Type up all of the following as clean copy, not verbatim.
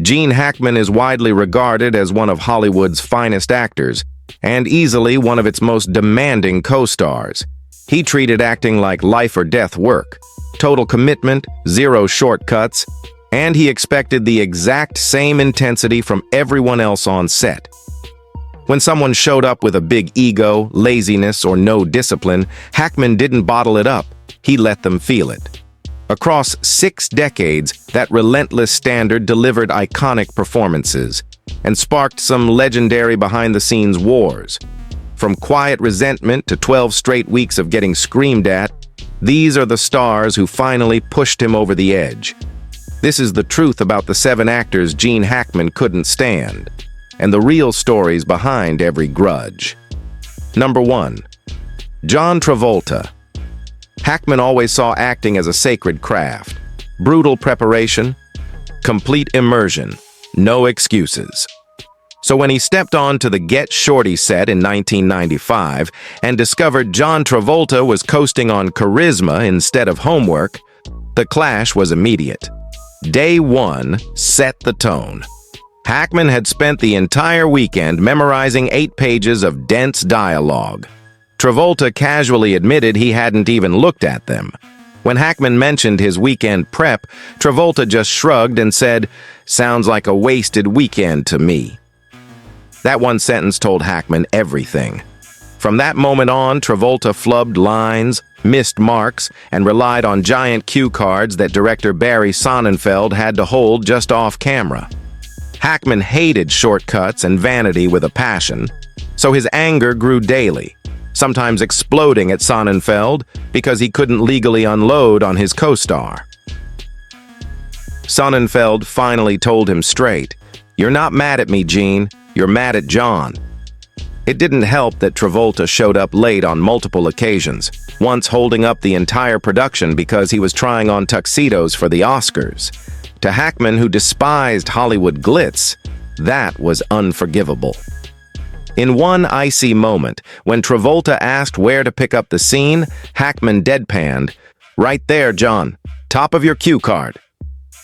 Gene Hackman is widely regarded as one of Hollywood's finest actors, and easily one of its most demanding co-stars. He treated acting like life or death work, total commitment, zero shortcuts, and he expected the exact same intensity from everyone else on set. When someone showed up with a big ego, laziness, or no discipline, Hackman didn't bottle it up. He let them feel it. Across 6 decades, that relentless standard delivered iconic performances and sparked some legendary behind-the-scenes wars. From quiet resentment to 12 straight weeks of getting screamed at, these are the stars who finally pushed him over the edge. This is the truth about the 7 actors Gene Hackman couldn't stand, and the real stories behind every grudge. Number 1. John Travolta. Hackman always saw acting as a sacred craft. Brutal preparation, complete immersion, no excuses. So when he stepped onto the Get Shorty set in 1995 and discovered John Travolta was coasting on charisma instead of homework, the clash was immediate. Day 1 set the tone. Hackman had spent the entire weekend memorizing 8 pages of dense dialogue. Travolta casually admitted he hadn't even looked at them. When Hackman mentioned his weekend prep, Travolta just shrugged and said, "Sounds like a wasted weekend to me." That one sentence told Hackman everything. From that moment on, Travolta flubbed lines, missed marks, and relied on giant cue cards that director Barry Sonnenfeld had to hold just off camera. Hackman hated shortcuts and vanity with a passion, so his anger grew daily, sometimes exploding at Sonnenfeld because he couldn't legally unload on his co-star. Sonnenfeld finally told him straight, "You're not mad at me, Gene. You're mad at John." It didn't help that Travolta showed up late on multiple occasions, once holding up the entire production because he was trying on tuxedos for the Oscars. To Hackman, who despised Hollywood glitz, that was unforgivable. In one icy moment, when Travolta asked where to pick up the scene, Hackman deadpanned, "Right there, John. Top of your cue card."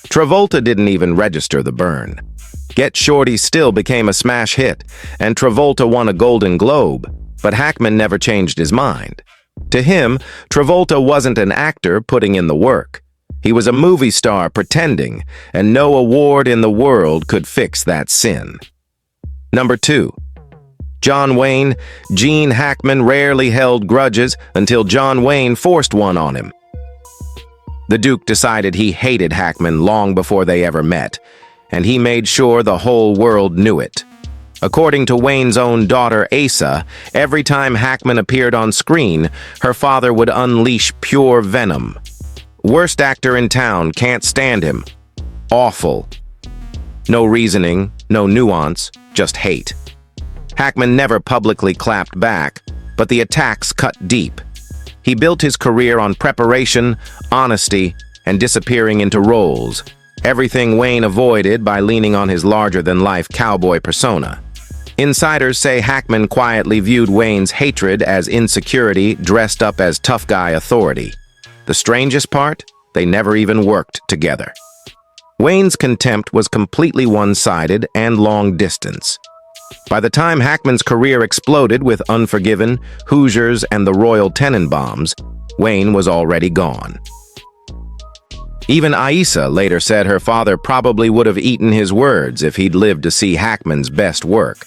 Travolta didn't even register the burn. Get Shorty still became a smash hit, and Travolta won a Golden Globe, but Hackman never changed his mind. To him, Travolta wasn't an actor putting in the work. He was a movie star pretending, and no award in the world could fix that sin. Number 2. John Wayne. Gene Hackman rarely held grudges until John Wayne forced one on him. The Duke decided he hated Hackman long before they ever met, and he made sure the whole world knew it. According to Wayne's own daughter, Asa, every time Hackman appeared on screen, her father would unleash pure venom. "Worst actor in town, can't stand him. Awful." No reasoning, no nuance, just hate. Hackman never publicly clapped back, but the attacks cut deep. He built his career on preparation, honesty, and disappearing into roles, everything Wayne avoided by leaning on his larger-than-life cowboy persona. Insiders say Hackman quietly viewed Wayne's hatred as insecurity dressed up as tough guy authority. The strangest part? They never even worked together. Wayne's contempt was completely one-sided and long-distance. By the time Hackman's career exploded with Unforgiven, Hoosiers, and the Royal Tenenbaums, Wayne was already gone. Even Asa later said her father probably would have eaten his words if he'd lived to see Hackman's best work.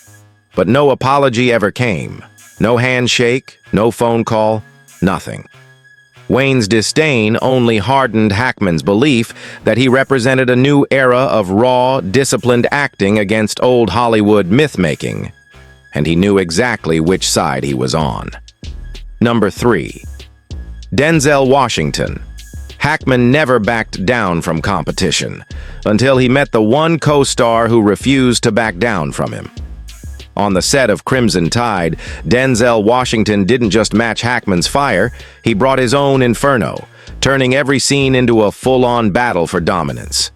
But no apology ever came. No handshake, no phone call, nothing. Wayne's disdain only hardened Hackman's belief that he represented a new era of raw, disciplined acting against old Hollywood myth-making, and he knew exactly which side he was on. Number 3. Denzel Washington. Hackman never backed down from competition, until he met the one co-star who refused to back down from him. On the set of Crimson Tide, Denzel Washington didn't just match Hackman's fire, he brought his own inferno, turning every scene into a full-on battle for dominance.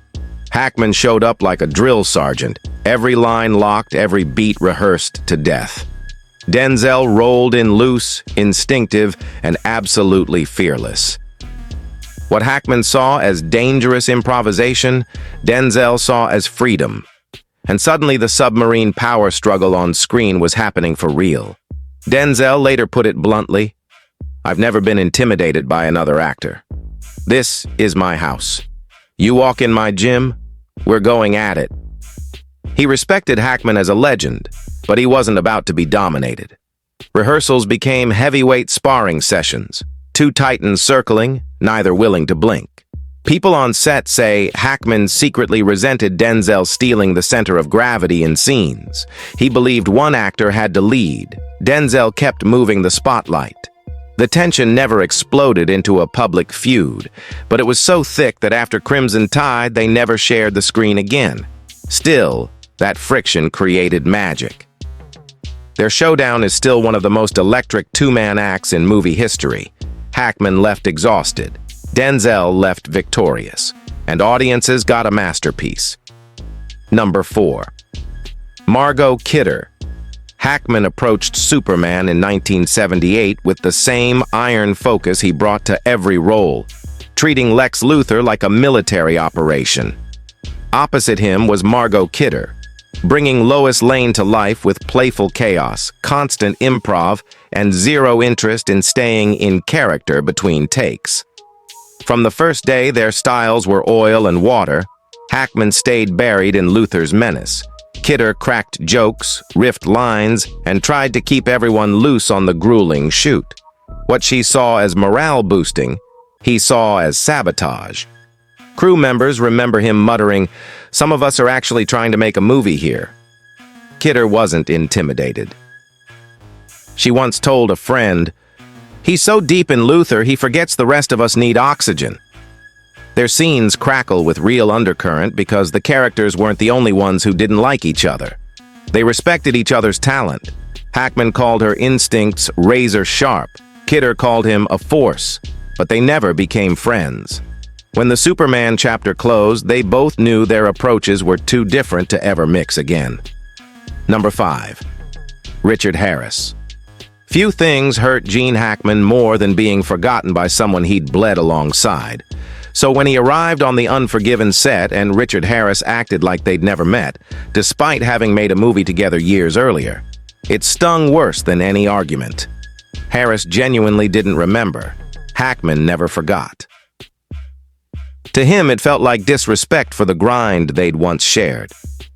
Hackman showed up like a drill sergeant, every line locked, every beat rehearsed to death. Denzel rolled in loose, instinctive, and absolutely fearless. What Hackman saw as dangerous improvisation, Denzel saw as freedom. And suddenly the submarine power struggle on screen was happening for real. Denzel later put it bluntly, "I've never been intimidated by another actor. This is my house. You walk in my gym, we're going at it." He respected Hackman as a legend, but he wasn't about to be dominated. Rehearsals became heavyweight sparring sessions, two titans circling, neither willing to blink. People on set say Hackman secretly resented Denzel stealing the center of gravity in scenes. He believed one actor had to lead. Denzel kept moving the spotlight. The tension never exploded into a public feud, but it was so thick that after Crimson Tide, they never shared the screen again. Still, that friction created magic. Their showdown is still one of the most electric two-man acts in movie history. Hackman left exhausted. Denzel left victorious, and audiences got a masterpiece. Number 4. Margot Kidder. Hackman approached Superman in 1978 with the same iron focus he brought to every role, treating Lex Luthor like a military operation. Opposite him was Margot Kidder, bringing Lois Lane to life with playful chaos, constant improv, and zero interest in staying in character between takes. From the first day, their styles were oil and water. Hackman stayed buried in Luthor's menace. Kidder cracked jokes, riffed lines, and tried to keep everyone loose on the grueling shoot. What she saw as morale boosting, he saw as sabotage. Crew members remember him muttering, "Some of us are actually trying to make a movie here." Kidder wasn't intimidated. She once told a friend, "He's so deep in Luthor, he forgets the rest of us need oxygen." Their scenes crackle with real undercurrent because the characters weren't the only ones who didn't like each other. They respected each other's talent. Hackman called her instincts razor sharp. Kidder called him a force, but they never became friends. When the Superman chapter closed, they both knew their approaches were too different to ever mix again. Number 5. Richard Harris. Few things hurt Gene Hackman more than being forgotten by someone he'd bled alongside. So when he arrived on the Unforgiven set and Richard Harris acted like they'd never met, despite having made a movie together years earlier, it stung worse than any argument. Harris genuinely didn't remember. Hackman never forgot. To him, it felt like disrespect for the grind they'd once shared.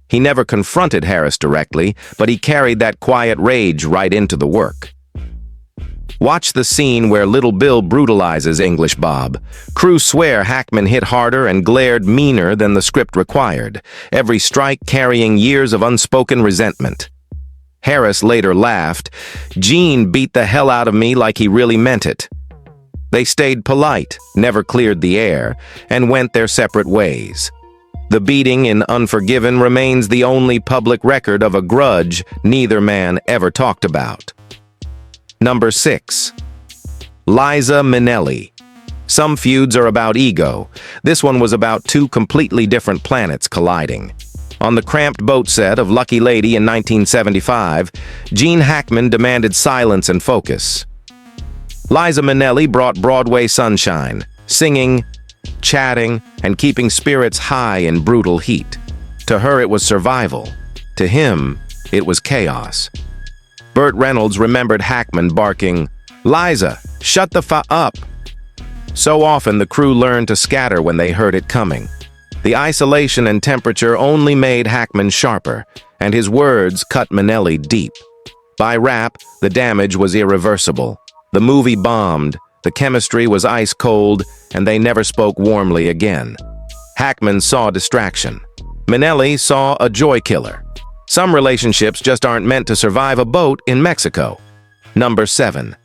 He never confronted Harris directly, but he carried that quiet rage right into the work. Watch the scene where Little Bill brutalizes English Bob. Crew swear Hackman hit harder and glared meaner than the script required, every strike carrying years of unspoken resentment. Harris later laughed, "Gene beat the hell out of me like he really meant it." They stayed polite, never cleared the air, and went their separate ways. The beating in Unforgiven remains the only public record of a grudge neither man ever talked about. Number 6. Liza Minnelli. Some feuds are about ego. This one was about two completely different planets colliding. On the cramped boat set of Lucky Lady in 1975, Gene Hackman demanded silence and focus. Liza Minnelli brought Broadway sunshine, singing, chatting, and keeping spirits high in brutal heat. To her, it was survival. To him, it was chaos. Burt Reynolds remembered Hackman barking, "Liza, shut the up." So often the crew learned to scatter when they heard it coming. The isolation and temperature only made Hackman sharper, and his words cut Minnelli deep. By rap, the damage was irreversible. The movie bombed, the chemistry was ice cold, and they never spoke warmly again. Hackman saw distraction. Minnelli saw a joy killer. Some relationships just aren't meant to survive a boat in Mexico. Number 7.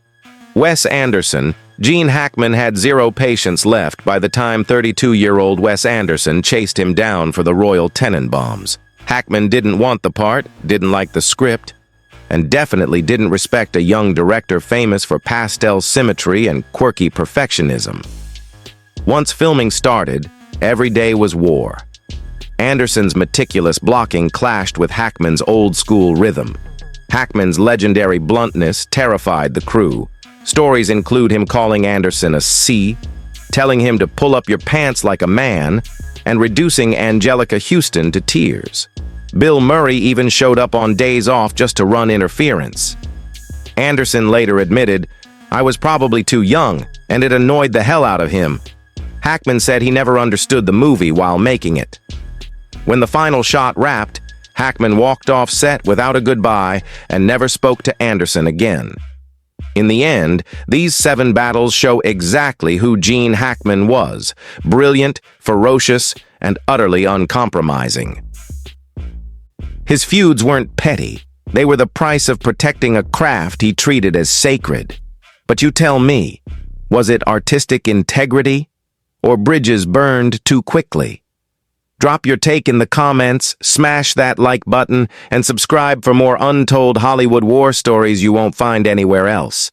Wes Anderson. Gene Hackman had zero patience left by the time 32-year-old Wes Anderson chased him down for the Royal Tenenbaums. Hackman didn't want the part, didn't like the script, and definitely didn't respect a young director famous for pastel symmetry and quirky perfectionism. Once filming started, every day was war. Anderson's meticulous blocking clashed with Hackman's old-school rhythm. Hackman's legendary bluntness terrified the crew. Stories include him calling Anderson a C, telling him to pull up your pants like a man, and reducing Angelica Houston to tears. Bill Murray even showed up on days off just to run interference. Anderson later admitted, "I was probably too young, and it annoyed the hell out of him." Hackman said he never understood the movie while making it. When the final shot wrapped, Hackman walked off set without a goodbye and never spoke to Anderson again. In the end, these 7 battles show exactly who Gene Hackman was: brilliant, ferocious, and utterly uncompromising. His feuds weren't petty. They were the price of protecting a craft he treated as sacred. But you tell me, was it artistic integrity or bridges burned too quickly? Drop your take in the comments, smash that like button, and subscribe for more untold Hollywood war stories you won't find anywhere else.